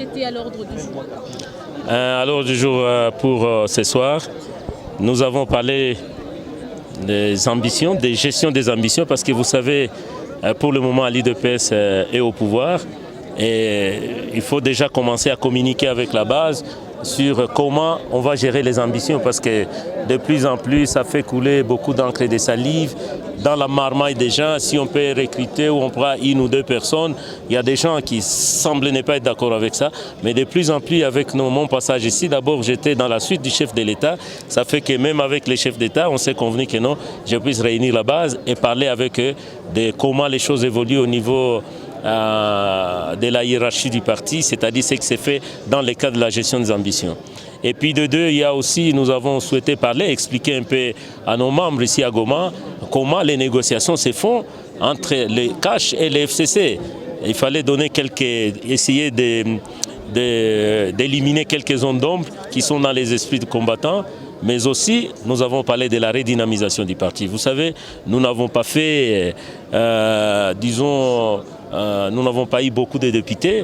était à l'ordre du jour? À l'ordre du jour pour ce soir, nous avons parlé des ambitions, des gestions des ambitions, parce que vous savez, pour le moment, l'IDPS est au pouvoir et il faut déjà commencer à communiquer avec la base sur comment on va gérer les ambitions, parce que de plus en plus, ça fait couler beaucoup d'encre et de salive dans la marmaille des gens. Si on peut recruter ou on prend une ou deux personnes, il y a des gens qui semblent ne pas être d'accord avec ça, mais de plus en plus avec mon passage ici, d'abord j'étais dans la suite du chef de l'État, ça fait que même avec les chefs d'État, on s'est convenu que non, je puisse réunir la base et parler avec eux de comment les choses évoluent au niveau de la hiérarchie du parti, c'est-à-dire ce qui s'est fait dans le cadre de la gestion des ambitions. Et puis de deux, il y a aussi, nous avons souhaité parler, expliquer un peu à nos membres ici à Goma comment les négociations se font entre les CACH et les FCC. Il fallait donner essayer d'éliminer quelques zones d'ombre qui sont dans les esprits de combattants. Mais aussi, nous avons parlé de la redynamisation du parti. Vous savez, nous n'avons pas fait, nous n'avons pas eu beaucoup de députés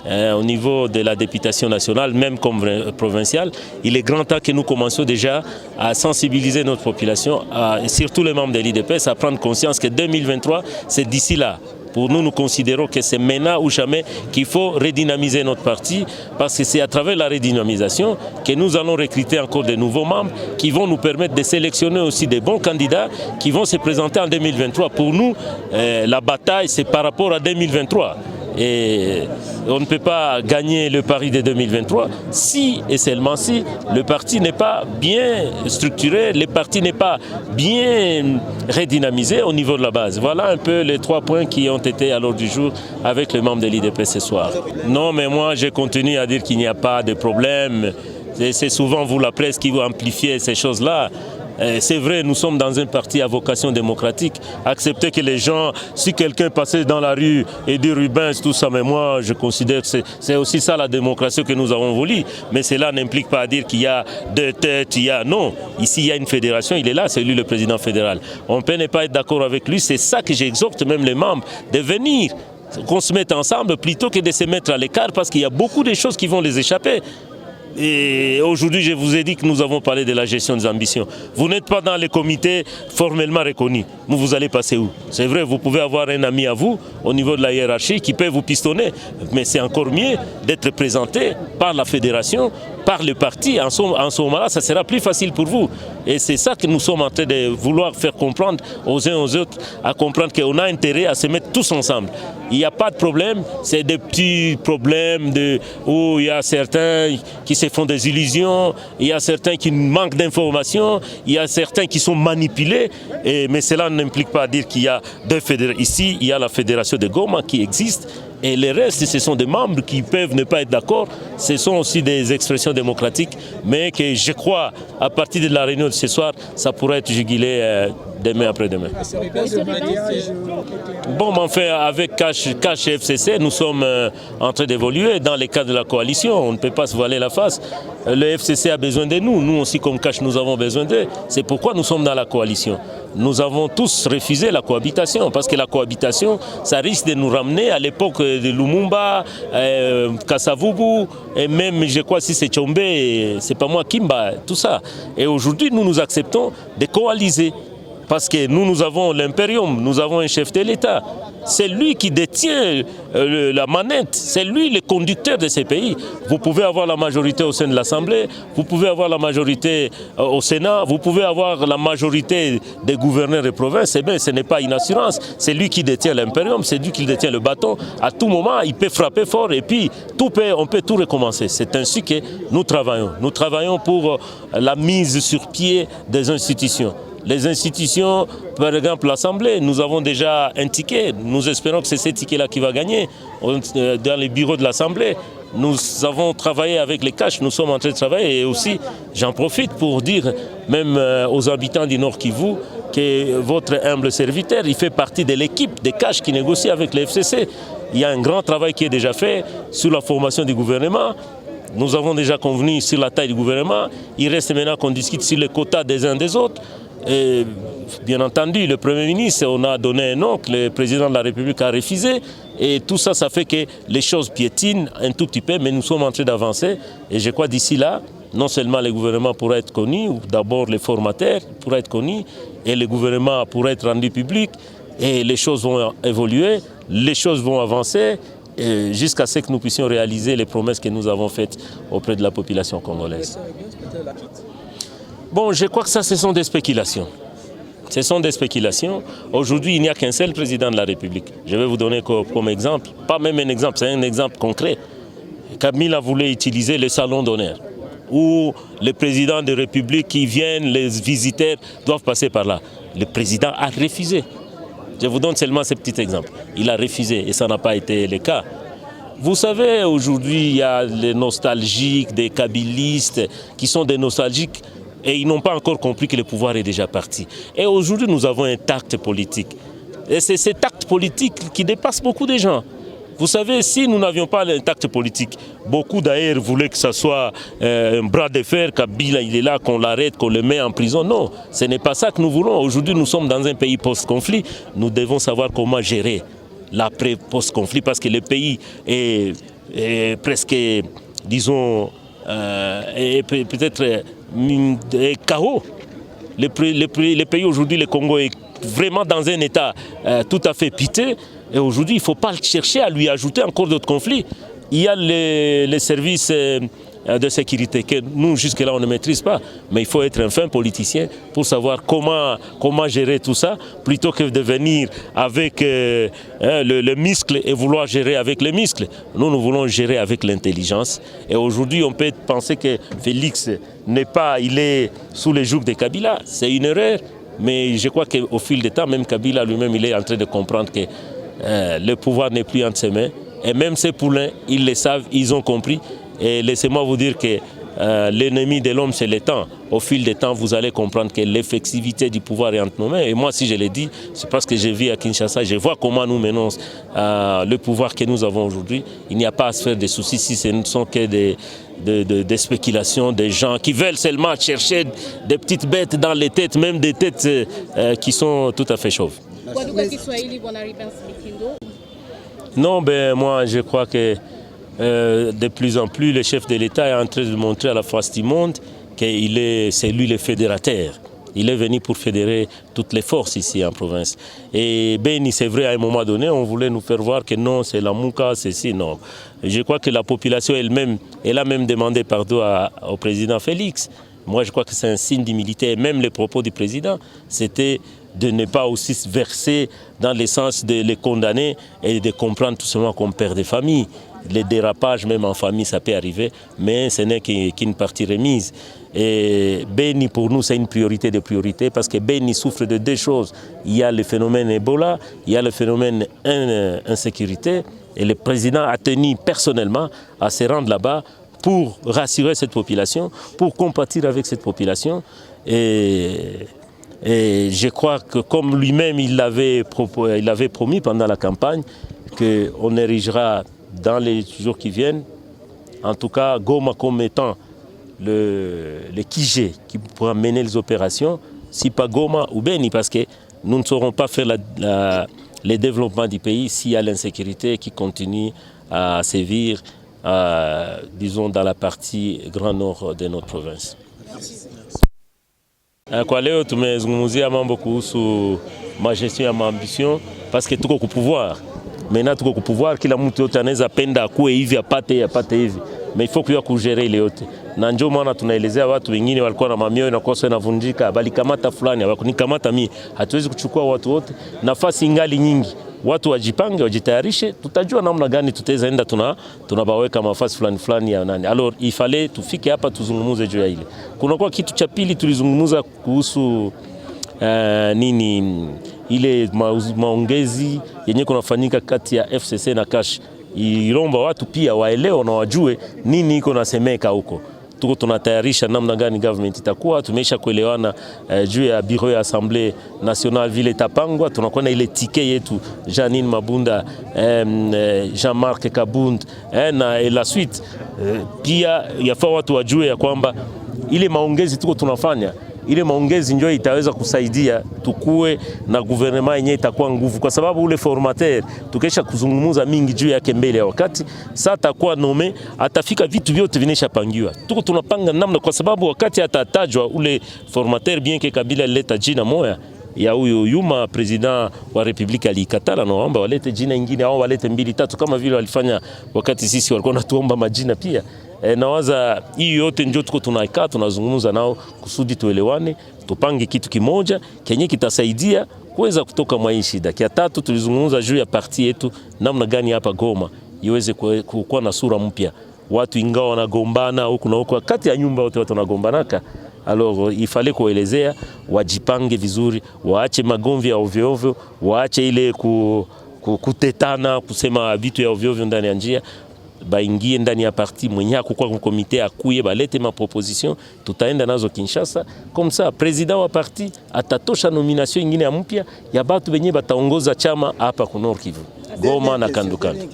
au niveau de la députation nationale, même comme provinciale. Il est grand temps que nous commencions déjà à sensibiliser notre population, et surtout les membres de l'IDPS, à prendre conscience que 2023, c'est d'ici là. Pour nous, nous considérons que c'est maintenant ou jamais qu'il faut redynamiser notre parti, parce que c'est à travers la redynamisation que nous allons recruter encore de nouveaux membres qui vont nous permettre de sélectionner aussi des bons candidats qui vont se présenter en 2023. Pour nous, la bataille, c'est par rapport à 2023. Et on ne peut pas gagner le pari de 2023 si et seulement si le parti n'est pas bien structuré, le parti n'est pas bien redynamisé au niveau de la base. Voilà un peu les 3 points qui ont été à l'ordre du jour avec les membres de l'IDP ce soir. Non, mais moi je continue à dire qu'il n'y a pas de problème. C'est souvent vous la presse qui vous amplifiez ces choses-là. C'est vrai, nous sommes dans un parti à vocation démocratique. Accepter que les gens, si quelqu'un passait dans la rue et dit Rubens, tout ça, mais moi je considère que c'est aussi ça la démocratie que nous avons voulu. Mais cela n'implique pas à dire qu'il y a deux têtes, non. Ici il y a une fédération, il est là, c'est lui le président fédéral. On peut ne pas être d'accord avec lui, c'est ça que j'exhorte même les membres, de venir, qu'on se mette ensemble plutôt que de se mettre à l'écart, parce qu'il y a beaucoup de choses qui vont les échapper. Et aujourd'hui, je vous ai dit que nous avons parlé de la gestion des ambitions. Vous n'êtes pas dans les comités formellement reconnus. Vous allez passer où? C'est vrai, vous pouvez avoir un ami à vous, au niveau de la hiérarchie, qui peut vous pistonner. Mais c'est encore mieux d'être présenté par la fédération, par le parti. En ce moment-là, ça sera plus facile pour vous. Et c'est ça que nous sommes en train de vouloir faire comprendre aux uns aux autres, à comprendre qu'on a intérêt à se mettre tous ensemble. Il n'y a pas de problème, c'est des petits problèmes où il y a certains qui se font des illusions, il y a certains qui manquent d'informations, il y a certains qui sont manipulés, mais cela n'implique pas à dire qu'il y a deux fédérations. Ici, il y a la fédération de Goma qui existe, et les restes, ce sont des membres qui peuvent ne pas être d'accord. Ce sont aussi des expressions démocratiques, mais que je crois, à partir de la réunion de ce soir, ça pourrait être jugulé demain après-demain. Bon, mais enfin, avec CACH et FCC, nous sommes en train d'évoluer dans les cadres de la coalition. On ne peut pas se voiler la face. Le FCC a besoin de nous. Nous aussi, comme CACH, nous avons besoin d'eux. C'est pourquoi nous sommes dans la coalition. Nous avons tous refusé la cohabitation, parce que la cohabitation, ça risque de nous ramener à l'époque de Lumumba, Kasavubu, et même, je crois, si c'est Tchombe, c'est pas moi, Kimba, tout ça. Et aujourd'hui, nous acceptons de coaliser. Parce que nous avons l'impérium, nous avons un chef de l'État. C'est lui qui détient la manette, c'est lui le conducteur de ces pays. Vous pouvez avoir la majorité au sein de l'Assemblée, vous pouvez avoir la majorité au Sénat, vous pouvez avoir la majorité des gouverneurs de province. Eh bien, ce n'est pas une assurance, c'est lui qui détient l'impérium, c'est lui qui détient le bâton. À tout moment, il peut frapper fort et puis on peut tout recommencer. C'est ainsi que nous travaillons. Nous travaillons pour la mise sur pied des institutions. Les institutions, par exemple l'Assemblée, nous avons déjà un ticket. Nous espérons que c'est ce ticket-là qui va gagner dans les bureaux de l'Assemblée. Nous avons travaillé avec les CACH, nous sommes en train de travailler. Et aussi, j'en profite pour dire, même aux habitants du Nord Kivu, que votre humble serviteur, il fait partie de l'équipe des CACH qui négocie avec les FCC. Il y a un grand travail qui est déjà fait sur la formation du gouvernement. Nous avons déjà convenu sur la taille du gouvernement. Il reste maintenant qu'on discute sur les quotas des uns des autres. Et bien entendu, le Premier ministre, on a donné un nom que le président de la République a refusé. Et tout ça, ça fait que les choses piétinent un tout petit peu, mais nous sommes en train d'avancer. Et je crois d'ici là, non seulement le gouvernement pourra être connu, ou d'abord les formateurs pourraient être connus, et le gouvernement pourra être rendu public, et les choses vont évoluer, les choses vont avancer, jusqu'à ce que nous puissions réaliser les promesses que nous avons faites auprès de la population congolaise. Bon, je crois que ça, ce sont des spéculations. Ce sont des spéculations. Aujourd'hui, il n'y a qu'un seul président de la République. Je vais vous donner comme exemple, pas même un exemple, c'est un exemple concret. Kabila voulait utiliser le salon d'honneur, où les présidents de République qui viennent, les visiteurs doivent passer par là. Le président a refusé. Je vous donne seulement ce petit exemple. Il a refusé et ça n'a pas été le cas. Vous savez, aujourd'hui, il y a les nostalgiques, des kabylistes qui sont des nostalgiques et ils n'ont pas encore compris que le pouvoir est déjà parti. Et aujourd'hui, nous avons un tact politique. Et c'est cet acte politique qui dépasse beaucoup de gens. Vous savez, si nous n'avions pas l'intact politique, beaucoup d'ailleurs voulaient que ce soit un bras de fer, Kabila il est là, qu'on l'arrête, qu'on le met en prison. Non, ce n'est pas ça que nous voulons. Aujourd'hui, nous sommes dans un pays post-conflit. Nous devons savoir comment gérer l'après-post-conflit parce que le pays est presque, disons, peut-être chaos. Le pays aujourd'hui, le Congo, est vraiment dans un état tout à fait piteux. Et aujourd'hui, il ne faut pas chercher à lui ajouter encore d'autres conflits. Il y a les services de sécurité que nous, jusque-là, on ne maîtrise pas. Mais il faut être un fin politicien pour savoir comment gérer tout ça, plutôt que de venir avec le muscle et vouloir gérer avec le muscle. Nous voulons gérer avec l'intelligence. Et aujourd'hui, on peut penser que Félix il est sous les jougs de Kabila. C'est une erreur. Mais je crois qu'au fil du temps, même Kabila lui-même, il est en train de comprendre que le pouvoir n'est plus entre ses mains. Et même ces poulains, ils le savent, ils ont compris. Et laissez-moi vous dire que l'ennemi de l'homme, c'est le temps. Au fil du temps, vous allez comprendre que l'effectivité du pouvoir est entre nos mains. Et moi, si je l'ai dit, c'est parce que je vis à Kinshasa. Je vois comment nous menons le pouvoir que nous avons aujourd'hui. Il n'y a pas à se faire des soucis si ce ne sont que des spéculations, des gens qui veulent seulement chercher des petites bêtes dans les têtes, même des têtes qui sont tout à fait chauves. Non, moi je crois que de plus en plus le chef de l'État est en train de montrer à la face du monde que c'est lui le fédérateur. Il est venu pour fédérer toutes les forces ici en province. Et Beni, c'est vrai, à un moment donné, on voulait nous faire voir que non, c'est la Mouka, c'est si, non. Je crois que la population elle-même, elle a même demandé pardon au président Félix. Moi, je crois que c'est un signe d'humilité. Et même les propos du président, c'était de ne pas aussi se verser dans le sens de les condamner et de comprendre tout simplement comme père de famille. Les dérapages, même en famille, ça peut arriver, mais ce n'est qu'une partie remise. Et Beni, pour nous, c'est une priorité de priorité parce que Beni souffre de deux choses. Il y a le phénomène Ebola, il y a le phénomène insécurité. Et le président a tenu personnellement à se rendre là-bas pour rassurer cette population, pour compatir avec cette population. Et je crois que comme lui-même il l'avait promis pendant la campagne, qu'on érigera dans les jours qui viennent, en tout cas Goma comme étant le Kijé qui pourra mener les opérations, si pas Goma ou Beni, parce que nous ne saurons pas faire le développement du pays s'il y a l'insécurité qui continue à sévir, disons, dans la partie grand nord de notre province. Kwa leo tumezungumzia mambo kuhusu magestion ya maambition parce que tuko ku pouvoir. Maintenant tuko ku pouvoir, kila mtu yote anaweza penda akuwe hivi apate hivi. Mais il faut kuya kugere ile yote. Na ndio maana tunaelezea watu wengine walikuwa na mamio inakosa inavunjika, bali kamata fulani, hawakunikamata mimi. Hatuwezi kuchukua watu wote, nafasi ingali nyingi. Watu wajipange, wajitayarishe, tutajua namna gani tutaweza enda tunabaweka mafasi fulani ya nani. Alors il fallait tufike hapa tuzungumuze juu ya ile. Kunakuwa kitu cha pili tulizungumuza kuhusu ile maongezi yenye kunafanyika kati ya FCC na Kash. Ilomba watu pia waelewe na wajue nini iko nasemeka huko. Tuko tunatayarisha namna gani government itakuwa, tumesha kuelewana juu ya bureau ya Assemblée nationale vile tapangwa, tunakuwa na ile ticket yetu Janine Mabunda, Jean-Marc Kabund na la suite. Pia yafaa watu wajue ya kwamba ile maongezi tuko tunafanya ile maongezi ndio itaweza kusaidia tukue na gouvernement yenyewe itakuwa nguvu, kwa sababu ule formateur tukesha kuzungumza mingi juu yake mbele ya wakati. Sasa atakuwa nome, atafika vitu vyote vineshapangiwa, tuko tunapanga namna, kwa sababu wakati atatajwa ule formateur, bien que Kabila leta jina moya ya huyo Yuma president wa republika alikatala, naomba walete jina ingine au walete 2 3 kama vile walifanya wakati sisi walikuwa natuomba majina pia. Nawaza hii yote ndio tuko tunaikaa tunazungumza nao kusudi tuelewane, tupange kitu kimoja kenye kitasaidia kuweza kutoka mwa hii shida. Kia tatu tulizungumza juu ya parti yetu namna gani hapa Goma iweze kuwa na sura mpya. Watu ingawa wanagombana huku na huko, kati ya nyumba wote watu wanagombanaka. Alors ifale kuelezea wajipange vizuri, waache magomvi ya ovyo ovyo, waache ile kutetana kusema vitu ya ovyo ovyo ndani ya njia, baingie ndani ya parti mwenye akukwa komite akuye balete ma proposition, tutaenda nazo Kinshasa. Comme ça president wa parti atatosha nomination ingine ya mpya ya batu benye bataongoza chama hapa ku Nord Kivu, Goma na kandokando.